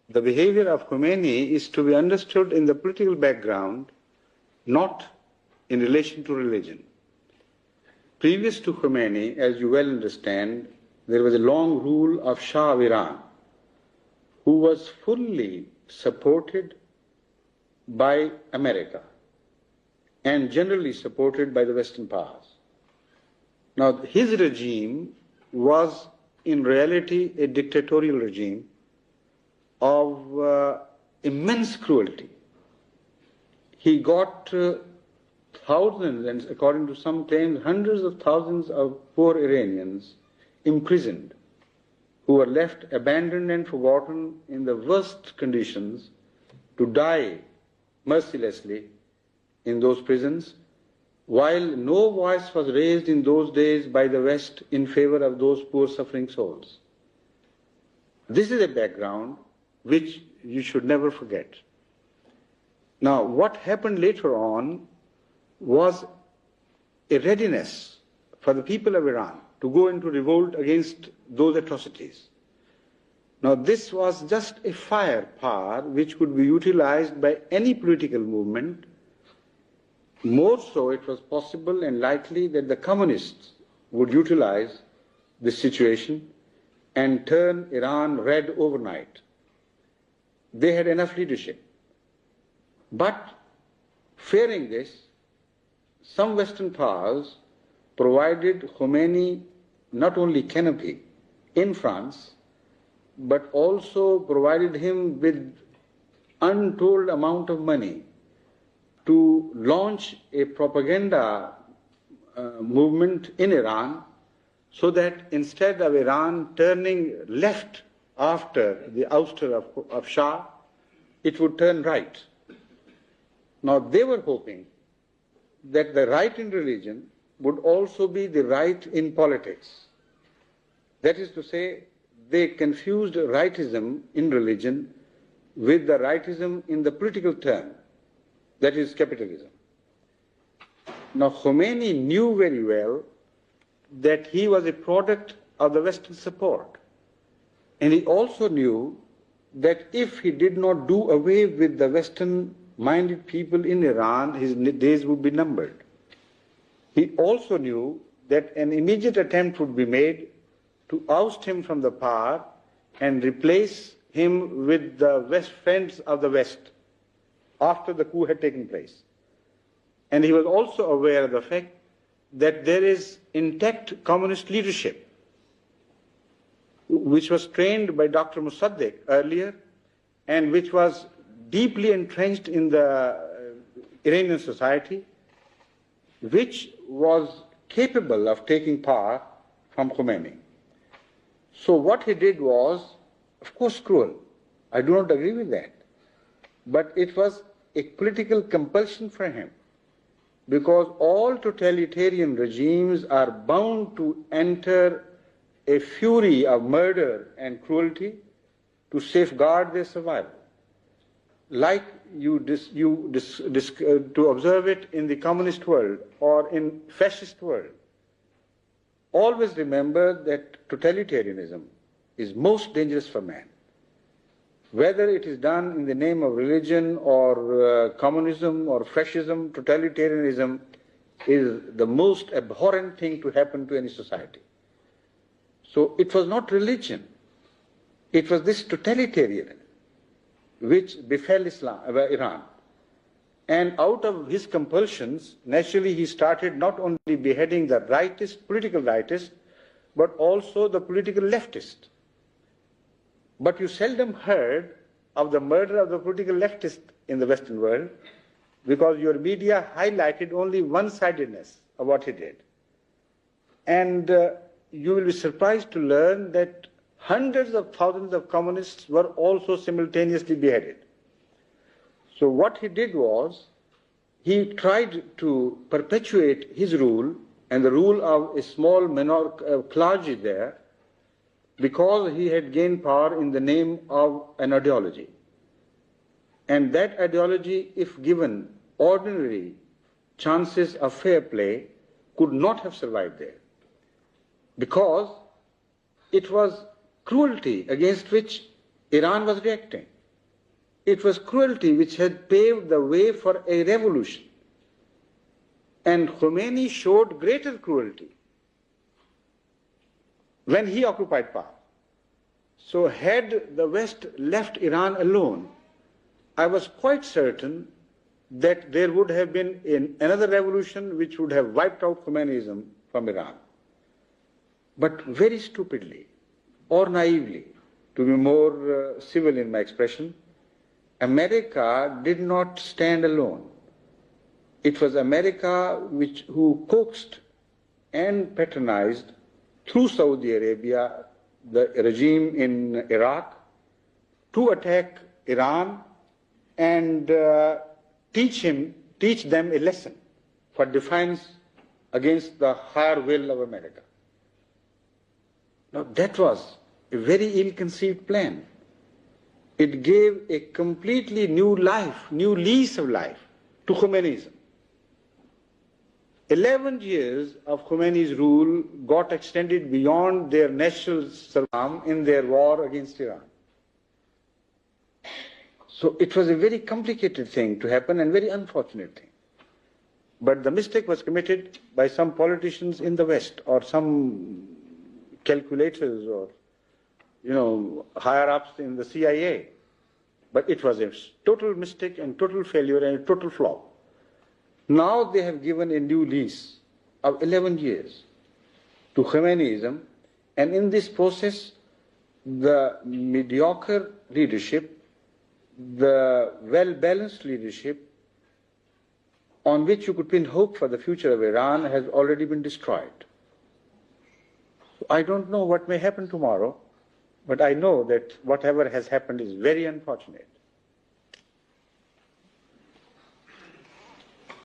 the behavior of Khomeini is to be understood in the political background, not in relation to religion. Previous to Khomeini, as you well understand, there was a long rule of Shah of Iran, who was fully supported by America and generally supported by the Western powers. Now, his regime was in reality a dictatorial regime of immense cruelty. He got thousands, and according to some claims, hundreds of thousands of poor Iranians imprisoned, who were left abandoned and forgotten in the worst conditions to die mercilessly in those prisons, while no voice was raised in those days by the West in favor of those poor suffering souls. This is a background which you should never forget. Now, what happened later on was a readiness for the people of Iran to go into revolt against those atrocities. Now, this was just a firepower which could be utilized by any political movement. More so, it was possible and likely that the communists would utilize this situation and turn Iran red overnight. They had enough leadership. But fearing this, some Western powers provided Khomeini not only canopy in France, but also provided him with untold amount of money to launch a propaganda movement in Iran, so that instead of Iran turning left after the ouster of Shah, it would turn right. Now, they were hoping that the right in religion would also be the right in politics. That is to say, they confused rightism in religion with the rightism in the political term, that is capitalism. Now, Khomeini knew very well that he was a product of the Western support. And he also knew that if he did not do away with the Western-minded people in Iran, his days would be numbered. He also knew that an immediate attempt would be made to oust him from the power and replace him with the friends of the West after the coup had taken place. And he was also aware of the fact that there is intact communist leadership, which was trained by Dr. Mossadegh earlier, and which was deeply entrenched in the Iranian society, which was capable of taking power from Khomeini. So what he did was, of course, cruel. I do not agree with that. But it was a political compulsion for him, because all totalitarian regimes are bound to enter a fury of murder and cruelty to safeguard their survival. Like to observe it in the communist world or in fascist world. Always remember that totalitarianism is most dangerous for man. Whether it is done in the name of religion or communism or fascism, totalitarianism is the most abhorrent thing to happen to any society. So it was not religion, it was this totalitarianism which befell Iran. And out of his compulsions, naturally he started not only beheading the political rightist, but also the political leftist. But you seldom heard of the murder of the political leftist in the Western world, because your media highlighted only one-sidedness of what he did. And you will be surprised to learn that hundreds of thousands of communists were also simultaneously beheaded. So what he did was, he tried to perpetuate his rule and the rule of a small clergy there, because he had gained power in the name of an ideology. And that ideology, if given ordinary chances of fair play, could not have survived there, because it was cruelty against which Iran was reacting. It was cruelty which had paved the way for a revolution. And Khomeini showed greater cruelty when he occupied power. So had the West left Iran alone, I was quite certain that there would have been another revolution which would have wiped out Khomeinism from Iran. But very stupidly or naively, to be more civil in my expression, America did not stand alone. It was America who coaxed and patronized through Saudi Arabia the regime in Iraq to attack Iran and teach them a lesson for defiance against the higher will of America. Now that was a very ill-conceived plan. It gave a completely new life, new lease of life to Khomeinism. 11 years of Khomeini's rule got extended beyond their natural survival in their war against Iran. So it was a very complicated thing to happen and very unfortunate thing. But the mistake was committed by some politicians in the West or some calculators or, higher ups in the CIA. But it was a total mistake and total failure and a total flop. Now they have given a new lease of 11 years to Khomeinism, and in this process, the mediocre leadership, the well-balanced leadership on which you could pin hope for the future of Iran has already been destroyed. I don't know what may happen tomorrow, but I know that whatever has happened is very unfortunate.